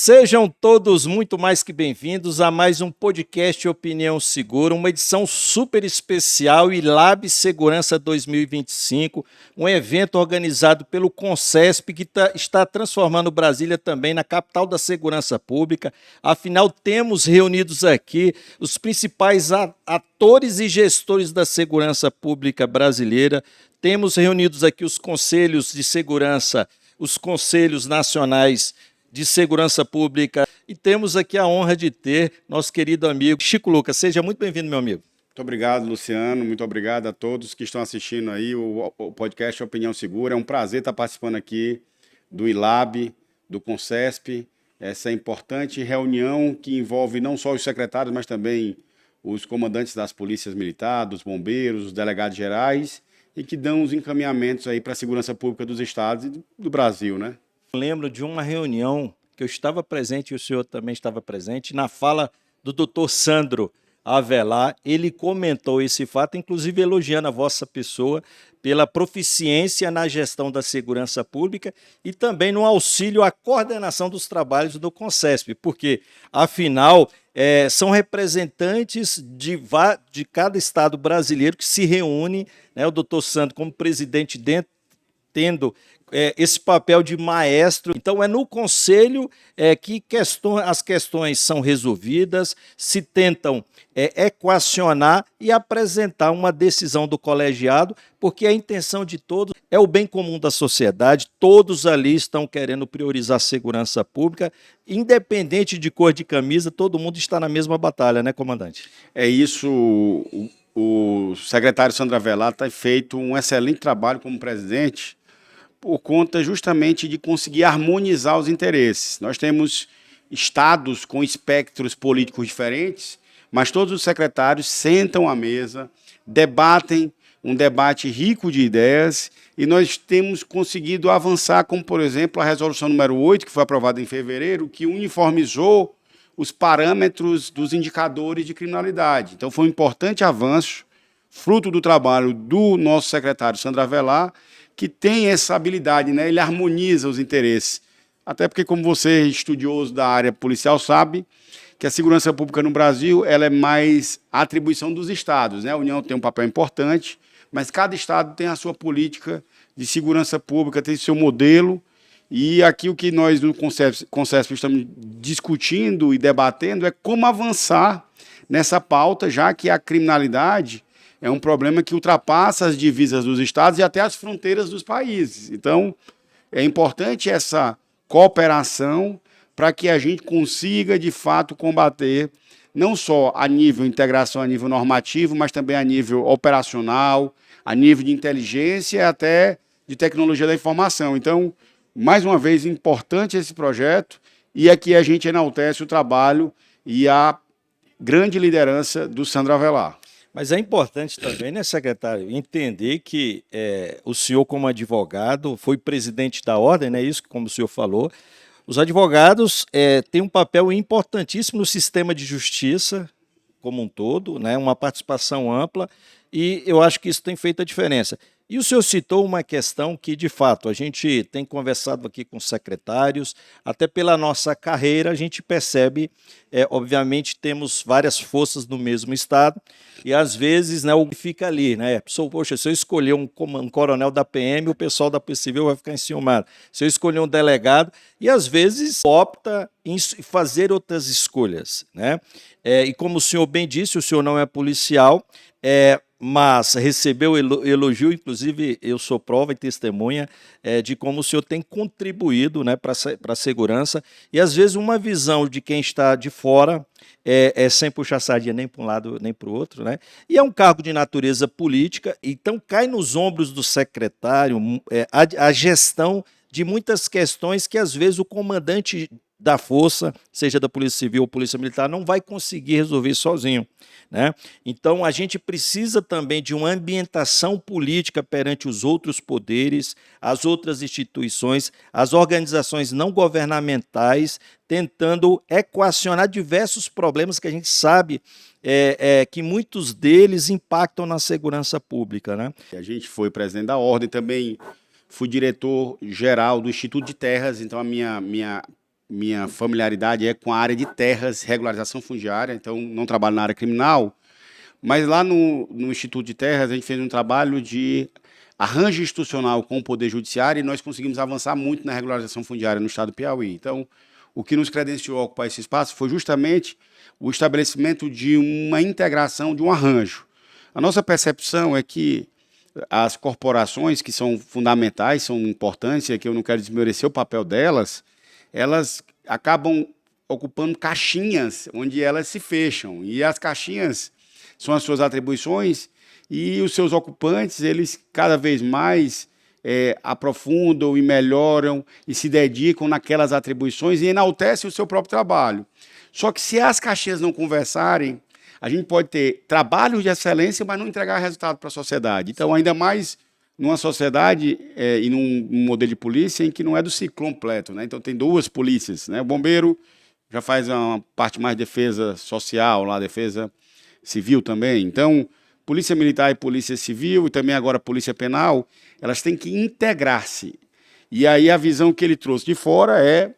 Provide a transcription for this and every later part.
Sejam todos muito mais que bem-vindos a mais um podcast Opinião Segura, uma edição super especial ILAB Segurança 2025, um evento organizado pelo Concesp que está transformando Brasília também na capital da segurança pública. Afinal, temos reunidos aqui os principais atores e gestores da segurança pública brasileira. Temos reunidos aqui os conselhos de segurança, os conselhos nacionais de segurança pública, e temos aqui a honra de ter nosso querido amigo Chico Lucas. Seja muito bem-vindo, meu amigo. Muito obrigado, Luciano. Muito obrigado a todos que estão assistindo aí o podcast Opinião Segura. É um prazer estar participando aqui do ILAB, do Concesp, essa importante reunião que envolve não só os secretários, mas também os comandantes das polícias militares, dos bombeiros, os delegados gerais, e que dão os encaminhamentos aí para a segurança pública dos estados e do Brasil, né? Lembro de uma reunião que eu estava presente e o senhor também estava presente, na fala do doutor Sandro Avelar. Ele comentou esse fato, inclusive elogiando a vossa pessoa pela proficiência na gestão da segurança pública e também no auxílio à coordenação dos trabalhos do Concesp, porque, afinal, são representantes de cada estado brasileiro que se reúne, né, o doutor Sandro como presidente tendo esse papel de maestro. Então, é no conselho que as questões são resolvidas, se tentam equacionar e apresentar uma decisão do colegiado, porque a intenção de todos é o bem comum da sociedade. Todos ali estão querendo priorizar a segurança pública, independente de cor de camisa, todo mundo está na mesma batalha, né, comandante? É isso. O secretário Sandro Avelar tem feito um excelente trabalho como presidente, por conta justamente de conseguir harmonizar os interesses. Nós temos estados com espectros políticos diferentes, mas todos os secretários sentam à mesa, debatem um debate rico de ideias, e nós temos conseguido avançar, como, por exemplo, a resolução número 8, que foi aprovada em fevereiro, que uniformizou os parâmetros dos indicadores de criminalidade. Então, foi um importante avanço, fruto do trabalho do nosso secretário Sandro Avelar, que tem essa habilidade, né? Ele harmoniza os interesses. Até porque, como você, estudioso da área policial, sabe que a segurança pública no Brasil ela é mais a atribuição dos estados, né? A União tem um papel importante, mas cada estado tem a sua política de segurança pública, tem seu modelo, e aqui o que nós no Concesp estamos discutindo e debatendo é como avançar nessa pauta, já que a criminalidade é um problema que ultrapassa as divisas dos estados e até as fronteiras dos países. Então, é importante essa cooperação para que a gente consiga, de fato, combater, não só a nível de integração, a nível normativo, mas também a nível operacional, a nível de inteligência e até de tecnologia da informação. Então, mais uma vez, importante esse projeto, e aqui a gente enaltece o trabalho e a grande liderança do Sandro Avelar. Mas é importante também, né, secretário, entender que o senhor, como advogado, foi presidente da ordem, né, isso como o senhor falou. Os advogados têm um papel importantíssimo no sistema de justiça como um todo, né, uma participação ampla, e eu acho que isso tem feito a diferença. E o senhor citou uma questão que, de fato, a gente tem conversado aqui com secretários, até pela nossa carreira, a gente percebe, obviamente, temos várias forças no mesmo estado, e às vezes, né, o que fica ali, né? Poxa, se eu escolher um coronel da PM, o pessoal da Polícia Civil vai ficar enciumado. Se eu escolher um delegado, e às vezes opta em fazer outras escolhas, né? E como o senhor bem disse, o senhor não é policial, mas recebeu elogio, inclusive eu sou prova e testemunha de como o senhor tem contribuído, né, para a segurança, e às vezes uma visão de quem está de fora sem puxar sardinha nem para um lado nem para o outro, né? E é um cargo de natureza política, então cai nos ombros do secretário a gestão de muitas questões que às vezes o comandante da força, seja da Polícia Civil ou Polícia Militar, não vai conseguir resolver sozinho, né? Então, a gente precisa também de uma ambientação política perante os outros poderes, as outras instituições, as organizações não governamentais, tentando equacionar diversos problemas que a gente sabe que muitos deles impactam na segurança pública, né? A gente foi presidente da ordem também, fui diretor-geral do Instituto de Terras, então a minha minha familiaridade é com a área de terras, regularização fundiária, então não trabalho na área criminal, mas lá no Instituto de Terras a gente fez um trabalho de arranjo institucional com o Poder Judiciário e nós conseguimos avançar muito na regularização fundiária no estado do Piauí. Então, o que nos credenciou a ocupar esse espaço foi justamente o estabelecimento de uma integração, de um arranjo. A nossa percepção é que as corporações, que são fundamentais, são importantes, e que eu não quero desmerecer o papel delas, elas acabam ocupando caixinhas onde elas se fecham. E as caixinhas são as suas atribuições e os seus ocupantes, eles cada vez mais aprofundam e melhoram e se dedicam naquelas atribuições e enaltecem o seu próprio trabalho. Só que se as caixinhas não conversarem, a gente pode ter trabalhos de excelência, mas não entregar resultado para a sociedade. Então, ainda mais numa sociedade e num modelo de polícia em que não é do ciclo completo, né? Então, tem duas polícias, né? O bombeiro já faz uma parte mais de defesa social, lá, defesa civil também. Então, polícia militar e polícia civil, e também agora polícia penal, elas têm que integrar-se. E aí a visão que ele trouxe de fora é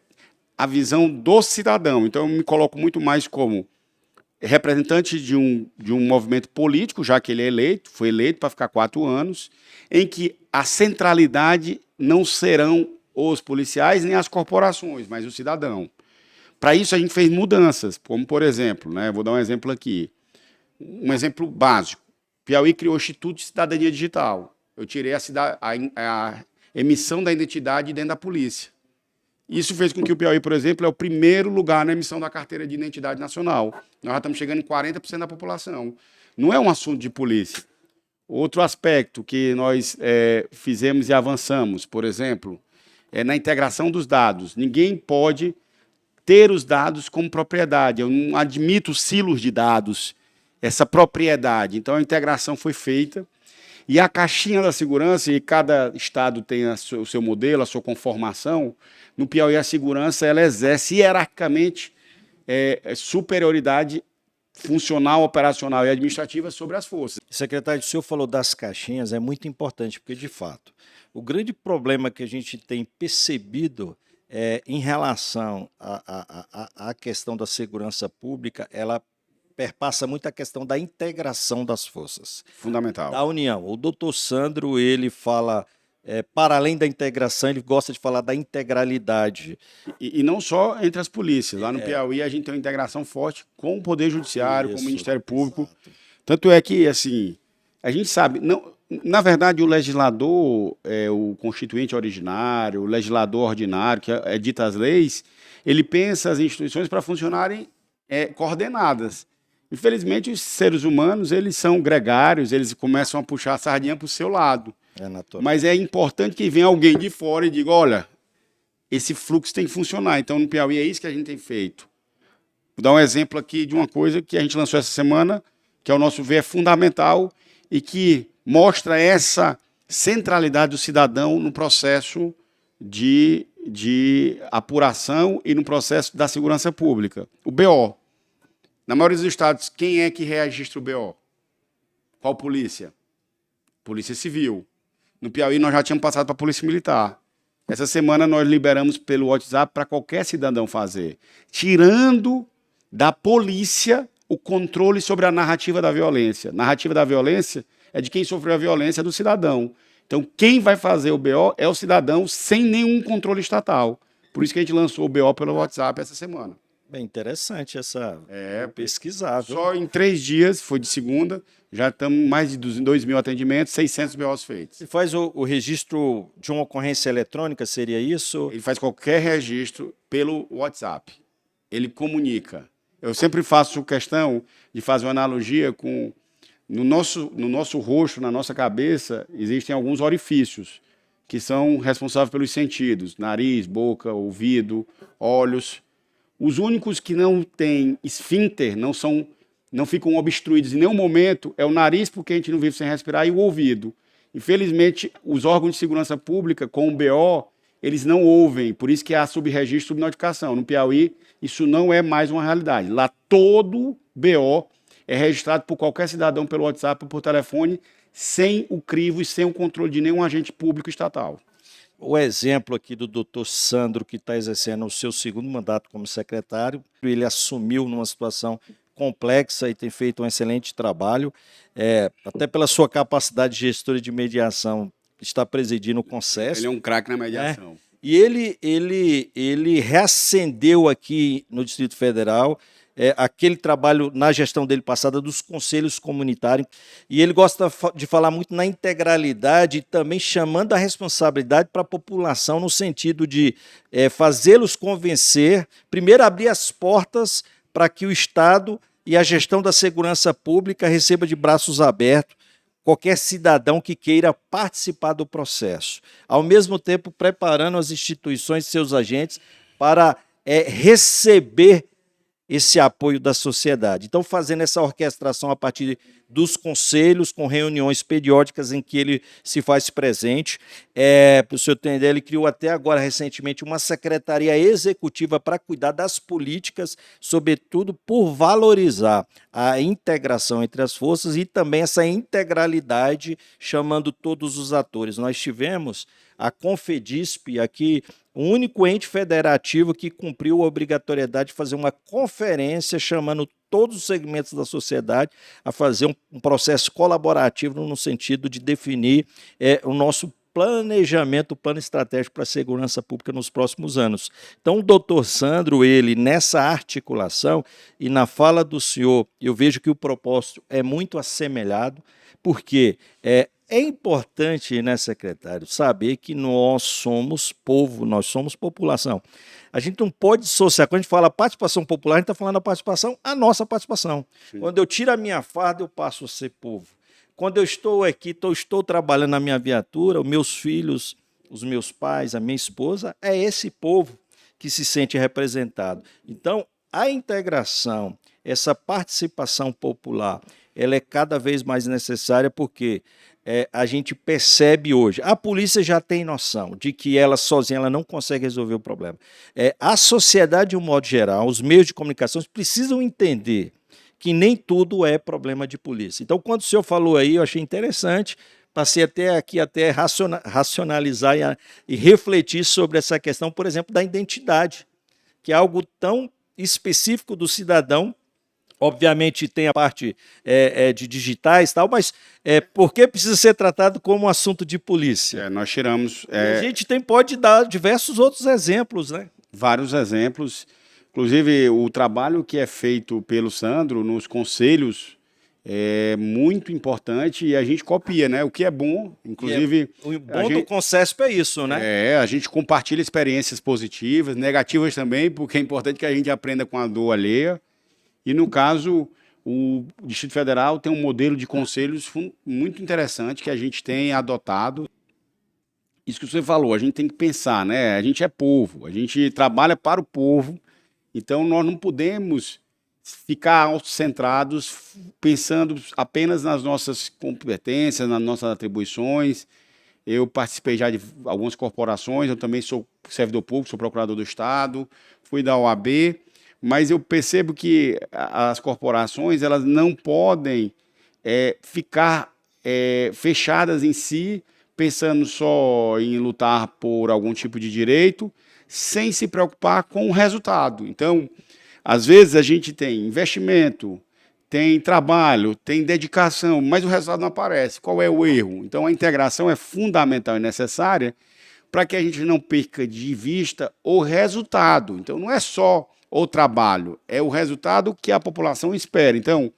a visão do cidadão. Então, eu me coloco muito mais como representante de um movimento político, já que ele é eleito, foi eleito para ficar 4 anos, em que a centralidade não serão os policiais nem as corporações, mas o cidadão. Para isso, a gente fez mudanças, como, por exemplo, né, vou dar um exemplo aqui, um exemplo básico. Piauí criou o Instituto de Cidadania Digital. Eu tirei a emissão da identidade dentro da polícia. Isso fez com que o Piauí, por exemplo, é o primeiro lugar na emissão da carteira de identidade nacional. Nós já estamos chegando em 40% da população. Não é um assunto de polícia. Outro aspecto que nós fizemos e avançamos, por exemplo, é na integração dos dados. Ninguém pode ter os dados como propriedade. Eu não admito silos de dados, essa propriedade. Então, a integração foi feita. E a caixinha da segurança, e cada estado tem o seu modelo, a sua conformação, no Piauí a segurança ela exerce hierarquicamente superioridade funcional, operacional e administrativa sobre as forças. Secretário, o senhor falou das caixinhas, é muito importante, porque, de fato, o grande problema que a gente tem percebido em relação à questão da segurança pública, ela perpassa muito a questão da integração das forças. Fundamental. Da união. O doutor Sandro, ele fala, para além da integração, ele gosta de falar da integralidade. E não só entre as polícias. Lá no Piauí, a gente tem uma integração forte com o Poder Judiciário, com o Ministério Público. Exato. Tanto é que, assim, a gente sabe... Não, na verdade, o legislador, o constituinte originário, o legislador ordinário, que edita as leis, ele pensa as instituições para funcionarem coordenadas. Infelizmente, os seres humanos, eles são gregários, eles começam a puxar a sardinha para o seu lado. É natural. Mas é importante que venha alguém de fora e diga, olha, esse fluxo tem que funcionar. Então, no Piauí, é isso que a gente tem feito. Vou dar um exemplo aqui de uma coisa que a gente lançou essa semana, que, ao nosso ver, é fundamental e que mostra essa centralidade do cidadão no processo de apuração e no processo da segurança pública. O BO. Na maioria dos estados, quem é que registra o BO? Qual polícia? Polícia Civil. No Piauí, nós já tínhamos passado para a Polícia Militar. Essa semana, nós liberamos pelo WhatsApp para qualquer cidadão fazer, tirando da polícia o controle sobre a narrativa da violência. Narrativa da violência é de quem sofreu a violência, do cidadão. Então, quem vai fazer o BO é o cidadão sem nenhum controle estatal. Por isso que a gente lançou o BO pelo WhatsApp essa semana. Bem interessante essa pesquisar. Só em 3 dias, foi de segunda, já estamos mais de 2.000 atendimentos, 600 BOs feitos. Você faz o registro de uma ocorrência eletrônica, seria isso? Ele faz qualquer registro pelo WhatsApp. Ele comunica. Eu sempre faço questão de fazer uma analogia com... No nosso rosto, na nossa cabeça, existem alguns orifícios que são responsáveis pelos sentidos. Nariz, boca, ouvido, olhos... Os únicos que não têm esfíncter, não ficam obstruídos em nenhum momento, é o nariz, porque a gente não vive sem respirar, e o ouvido. Infelizmente, os órgãos de segurança pública, com o BO, eles não ouvem, por isso que há subregistro, subnotificação. No Piauí, isso não é mais uma realidade. Lá, todo BO é registrado por qualquer cidadão pelo WhatsApp ou por telefone, sem o crivo e sem o controle de nenhum agente público estatal. o exemplo aqui do doutor Sandro, que está exercendo o seu segundo mandato como secretário. Ele assumiu numa situação complexa e tem feito um excelente trabalho, até pela sua capacidade de gestora de mediação, está presidindo o Ele é Conselho. um craque na mediação. E ele reacendeu aqui no Distrito Federal aquele trabalho na gestão dele passada dos conselhos comunitários, e ele gosta de falar muito na integralidade, também chamando a responsabilidade para a população, no sentido de fazê-los convencer, primeiro abrir as portas para que o Estado e a gestão da segurança pública receba de braços abertos qualquer cidadão que queira participar do processo, ao mesmo tempo preparando as instituições e seus agentes para receber esse apoio da sociedade. Então, fazendo essa orquestração a partir dos conselhos, com reuniões periódicas em que ele se faz presente. Para o senhor entender, ele criou até agora, recentemente, uma secretaria executiva para cuidar das políticas, sobretudo por valorizar a integração entre as forças e também essa integralidade, chamando todos os atores. Nós tivemos a Confedisp aqui, o único ente federativo que cumpriu a obrigatoriedade de fazer uma conferência chamando todos os segmentos da sociedade a fazer um processo colaborativo no sentido de definir o nosso planejamento, o plano estratégico para a segurança pública nos próximos anos. Então, o doutor Sandro, ele, nessa articulação, e na fala do senhor, eu vejo que o propósito é muito assemelhado, porque é importante, né, secretário, saber que nós somos povo, nós somos população. A gente não pode dissociar. Quando a gente fala participação popular, a gente está falando da participação, a nossa participação. Sim. Quando eu tiro a minha farda, eu passo a ser povo. Quando eu estou aqui, estou trabalhando na minha viatura, os meus filhos, os meus pais, a minha esposa, é esse povo que se sente representado. Então, a integração, essa participação popular, ela é cada vez mais necessária porque a gente percebe hoje, a polícia já tem noção de que ela sozinha ela não consegue resolver o problema. A sociedade, de um modo geral, os meios de comunicação precisam entender que nem tudo é problema de polícia. Então, quando o senhor falou aí, eu achei interessante, passei até racionalizar e refletir sobre essa questão, por exemplo, da identidade, que é algo tão específico do cidadão. Obviamente tem a parte de digitais e tal, mas por que precisa ser tratado como um assunto de polícia? Nós tiramos... A gente pode dar diversos outros exemplos, né? Vários exemplos. Inclusive, o trabalho que é feito pelo Sandro nos conselhos é muito importante e a gente copia, né? O que é bom, inclusive... O bom do Concesp é isso, né? A gente compartilha experiências positivas, negativas também, porque é importante que a gente aprenda com a dor alheia. E, no caso, o Distrito Federal tem um modelo de conselhos muito interessante que a gente tem adotado. Isso que você falou, a gente tem que pensar, né? A gente é povo, a gente trabalha para o povo, então nós não podemos ficar autocentrados pensando apenas nas nossas competências, nas nossas atribuições. Eu participei já de algumas corporações, eu também sou servidor público, sou procurador do Estado, fui da OAB, mas eu percebo que as corporações elas não podem ficar fechadas em si, pensando só em lutar por algum tipo de direito, sem se preocupar com o resultado. Então, às vezes a gente tem investimento, tem trabalho, tem dedicação, mas o resultado não aparece. Qual é o erro? Então, a integração é fundamental e necessária para que a gente não perca de vista o resultado. Então, não é só o trabalho, é o resultado que a população espera. Então,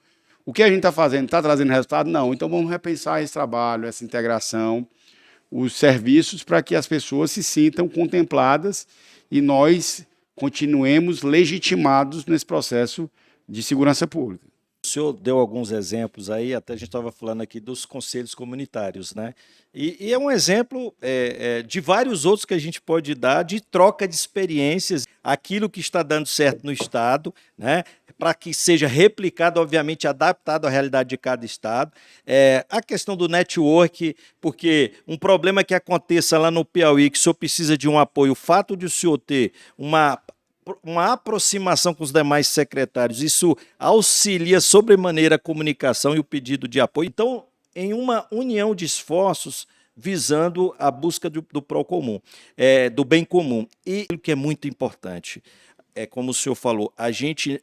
o que a gente está fazendo? Está trazendo resultado? Não. Então, vamos repensar esse trabalho, essa integração, os serviços, para que as pessoas se sintam contempladas e nós continuemos legitimados nesse processo de segurança pública. O senhor deu alguns exemplos aí, até a gente estava falando aqui dos conselhos comunitários, né? E é um exemplo de vários outros que a gente pode dar de troca de experiências, aquilo que está dando certo no Estado, né? Para que seja replicado, obviamente, adaptado à realidade de cada Estado. A questão do network, porque um problema que aconteça lá no Piauí, que o senhor precisa de um apoio, o fato de o senhor ter uma aproximação com os demais secretários, isso auxilia sobremaneira a comunicação e o pedido de apoio. Então, em uma união de esforços, visando a busca do pró comum, do bem comum. E o que é muito importante, como o senhor falou, a gente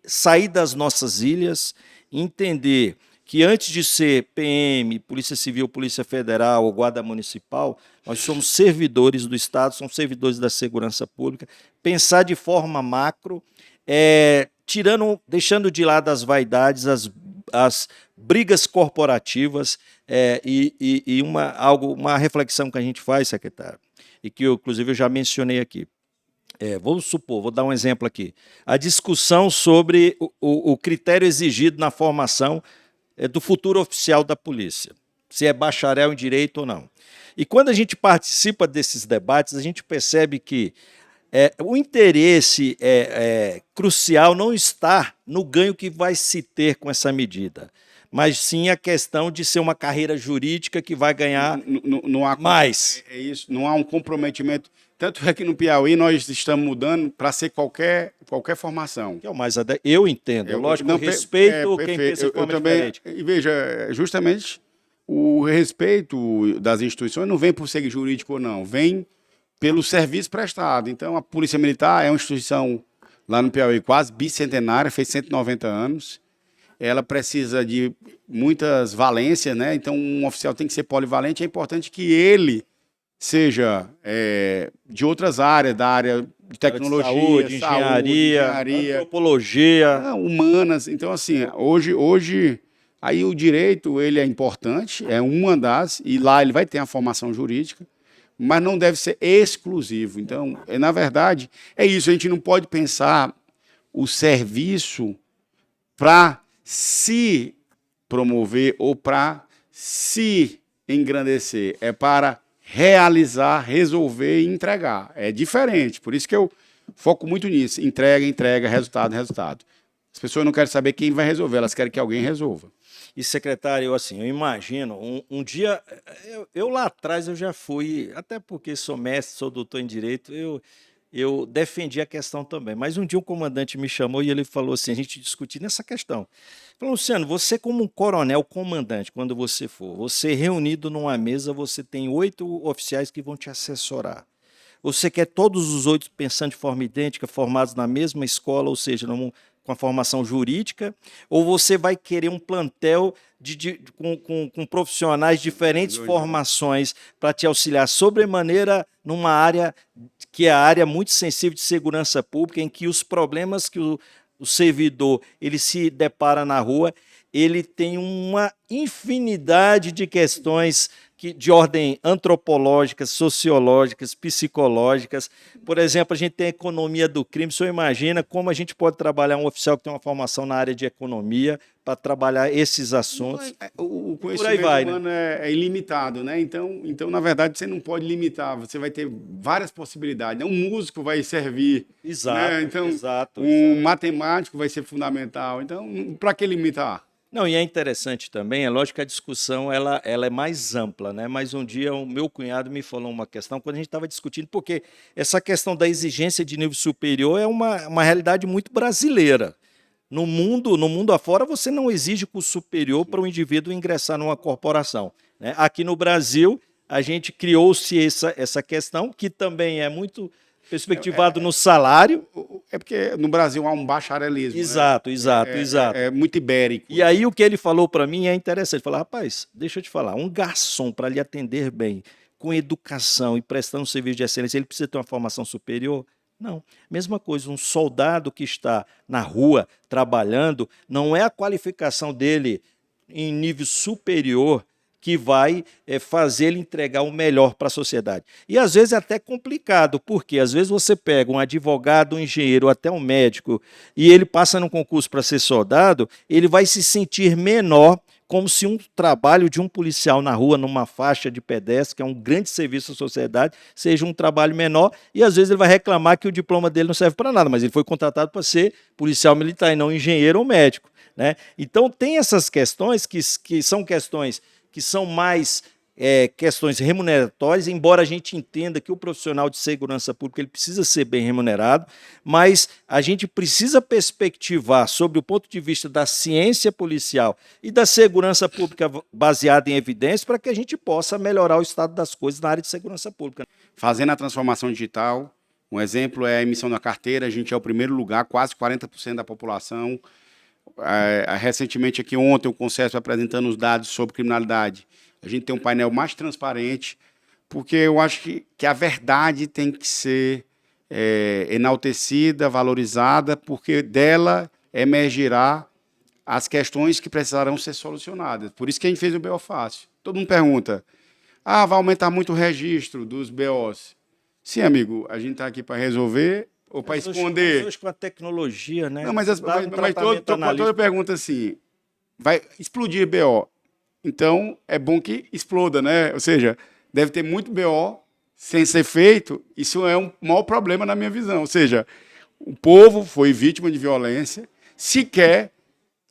sair das nossas ilhas, entender que antes de ser PM, Polícia Civil, Polícia Federal ou Guarda Municipal, nós somos servidores do Estado, somos servidores da segurança pública, pensar de forma macro, deixando de lado as vaidades, as brigas corporativas, e uma reflexão que a gente faz, secretário, e que inclusive eu já mencionei aqui. Vamos supor, vou dar um exemplo aqui, a discussão sobre o critério exigido na formação do futuro oficial da polícia, se é bacharel em direito ou não. E quando a gente participa desses debates, a gente percebe que o interesse crucial não está no ganho que vai se ter com essa medida, mas sim a questão de ser uma carreira jurídica que vai ganhar não há mais. Isso, não há um comprometimento. Tanto é que no Piauí nós estamos mudando para ser qualquer formação. Que é o mais eu entendo, lógico, eu respeito quem pensa de forma diferente. E veja, justamente o respeito das instituições não vem por ser jurídico ou não, vem pelo serviço prestado. Então, a Polícia Militar é uma instituição lá no Piauí quase bicentenária, fez 190 anos. Ela precisa de muitas valências, né? Então, um oficial tem que ser polivalente. É importante que ele seja de outras áreas, da área de tecnologia, saúde, engenharia, antropologia, humanas. Então, assim, hoje aí o direito ele é importante, é uma das, e lá ele vai ter a formação jurídica, mas não deve ser exclusivo. Então, na verdade, é isso. A gente não pode pensar o serviço para se promover ou para se engrandecer. É para realizar, resolver e entregar. É diferente. Por isso que eu foco muito nisso. Entrega, resultado. As pessoas não querem saber quem vai resolver, elas querem que alguém resolva. E, secretário, eu imagino, um dia, eu lá atrás eu já fui, até porque sou mestre, sou doutor em Direito, eu defendi a questão também. Mas um dia um comandante me chamou e ele falou assim, a gente discutindo essa questão. Falou, Luciano, você como um coronel comandante, quando você for, você reunido numa mesa, você tem 8 oficiais que vão te assessorar. Você quer todos os 8 pensando de forma idêntica, formados na mesma escola, ou seja, com a formação jurídica, ou você vai querer um plantel com profissionais de diferentes formações para te auxiliar sobremaneira numa área que é a área muito sensível de segurança pública, em que os problemas que o servidor ele se depara na rua, ele tem uma infinidade de questões de ordem antropológicas, sociológicas, psicológicas. Por exemplo, a gente tem a economia do crime. O senhor imagina como a gente pode trabalhar um oficial que tem uma formação na área de economia para trabalhar esses assuntos? O conhecimento humano é ilimitado, né? Então, na verdade, você não pode limitar. Você vai ter várias possibilidades. Um músico vai servir. Exato, né? Então, exato. Matemático vai ser fundamental. Então, para que limitar? Não, e é interessante também, é lógico que a discussão ela é mais ampla, né? Mas um dia o meu cunhado me falou uma questão, quando a gente estava discutindo, porque essa questão da exigência de nível superior é uma realidade muito brasileira. No mundo afora, você não exige curso superior para um indivíduo ingressar numa corporação, né? Aqui no Brasil, a gente criou-se essa questão, que também é muito perspectivado no salário. É porque no Brasil há um bacharelismo. Exato, né? exato. É muito ibérico. E aí o que ele falou para mim é interessante. Ele falou, rapaz, deixa eu te falar, um garçom para lhe atender bem, com educação e prestando um serviço de excelência, ele precisa ter uma formação superior? Não. Mesma coisa, um soldado que está na rua trabalhando, não é a qualificação dele em nível superior que vai fazer ele entregar o melhor para a sociedade. E às vezes é até complicado, porque às vezes você pega um advogado, um engenheiro, até um médico, e ele passa num concurso para ser soldado, ele vai se sentir menor, como se um trabalho de um policial na rua, numa faixa de pedestre, que é um grande serviço à sociedade, seja um trabalho menor, e às vezes ele vai reclamar que o diploma dele não serve para nada, mas ele foi contratado para ser policial militar e não engenheiro ou médico, né? Então tem essas questões que são questões que são mais questões remuneratórias, embora a gente entenda que o profissional de segurança pública ele precisa ser bem remunerado, mas a gente precisa perspectivar sobre o ponto de vista da ciência policial e da segurança pública baseada em evidências para que a gente possa melhorar o estado das coisas na área de segurança pública. Fazendo a transformação digital, um exemplo é a emissão da carteira, a gente é o primeiro lugar, quase 40% da população. Recentemente, aqui ontem, o Conselho apresentando os dados sobre criminalidade. A gente tem um painel mais transparente, porque eu acho que a verdade tem que ser enaltecida, valorizada, porque dela emergirá as questões que precisarão ser solucionadas. Por isso que a gente fez o BO Fácil. Todo mundo pergunta, vai aumentar muito o registro dos BOs. Sim, amigo, a gente está aqui para resolver ou para esconder? Hoje com a tecnologia, né? Não, mas toda pergunta assim, vai explodir BO. Então, é bom que exploda, né? Ou seja, deve ter muito BO sem ser feito. Isso é um maior problema na minha visão. Ou seja, o povo foi vítima de violência, sequer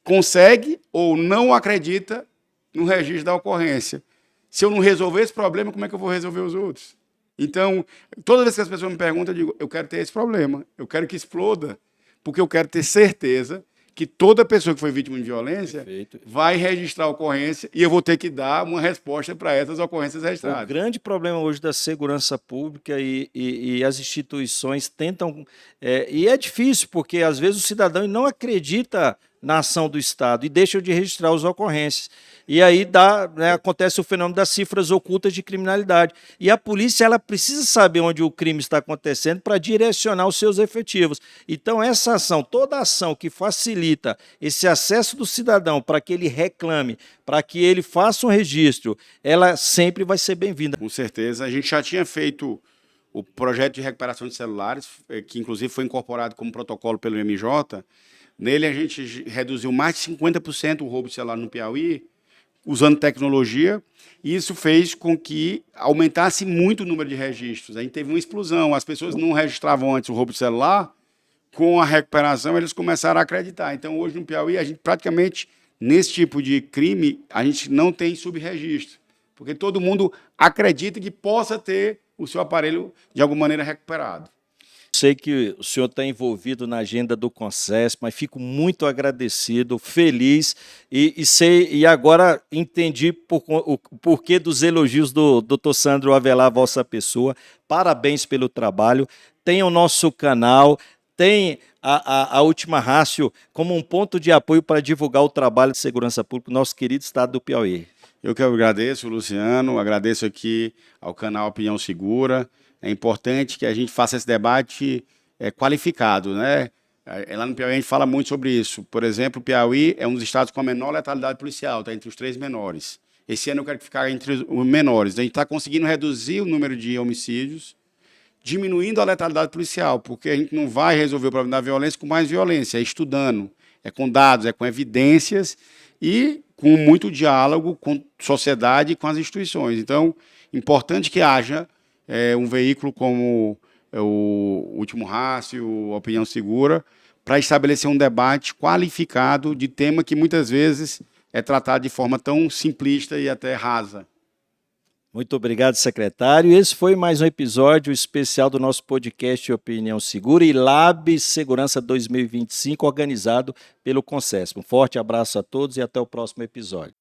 consegue ou não acredita no registro da ocorrência. Se eu não resolver esse problema, como é que eu vou resolver os outros? Então, toda vez que as pessoas me perguntam, eu digo, eu quero ter esse problema, eu quero que exploda, porque eu quero ter certeza que toda pessoa que foi vítima de violência vai registrar a ocorrência e eu vou ter que dar uma resposta para essas ocorrências registradas. O grande problema hoje da segurança pública e as instituições tentam... e é difícil, porque às vezes o cidadão não acredita na ação do Estado e deixa de registrar as ocorrências. E aí acontece o fenômeno das cifras ocultas de criminalidade. E a polícia ela precisa saber onde o crime está acontecendo para direcionar os seus efetivos. Então, essa ação, toda ação que facilita esse acesso do cidadão para que ele reclame, para que ele faça um registro, ela sempre vai ser bem-vinda. Com certeza. A gente já tinha feito o projeto de recuperação de celulares, que inclusive foi incorporado como protocolo pelo MJ. Nele, a gente reduziu mais de 50% o roubo de celular no Piauí, usando tecnologia, e isso fez com que aumentasse muito o número de registros. A gente teve uma explosão, as pessoas não registravam antes o roubo de celular, com a recuperação eles começaram a acreditar. Então, hoje no Piauí, a gente praticamente, nesse tipo de crime, a gente não tem subregistro, porque todo mundo acredita que possa ter o seu aparelho, de alguma maneira, recuperado. Sei que o senhor está envolvido na agenda do Concesp, mas fico muito agradecido, feliz e agora entendi o porquê dos elogios do Dr. Sandro Avelar, vossa pessoa. Parabéns pelo trabalho. Tem o nosso canal, tem a Última Rácio como um ponto de apoio para divulgar o trabalho de segurança pública do nosso querido estado do Piauí. Eu que agradeço, Luciano, agradeço aqui ao canal Opinião Segura. É importante que a gente faça esse debate qualificado, né? Lá no Piauí a gente fala muito sobre isso. Por exemplo, o Piauí é um dos estados com a menor letalidade policial, está entre os 3 menores. Esse ano eu quero ficar entre os menores. A gente está conseguindo reduzir o número de homicídios, diminuindo a letalidade policial, porque a gente não vai resolver o problema da violência com mais violência, é estudando, é com dados, é com evidências e com muito diálogo com a sociedade e com as instituições. Então, importante que haja um veículo como o Último Rácio, Opinião Segura, para estabelecer um debate qualificado de tema que muitas vezes é tratado de forma tão simplista e até rasa. Muito obrigado, secretário. Esse foi mais um episódio especial do nosso podcast Opinião Segura e Lab Segurança 2025, organizado pelo Concesp. Um forte abraço a todos e até o próximo episódio.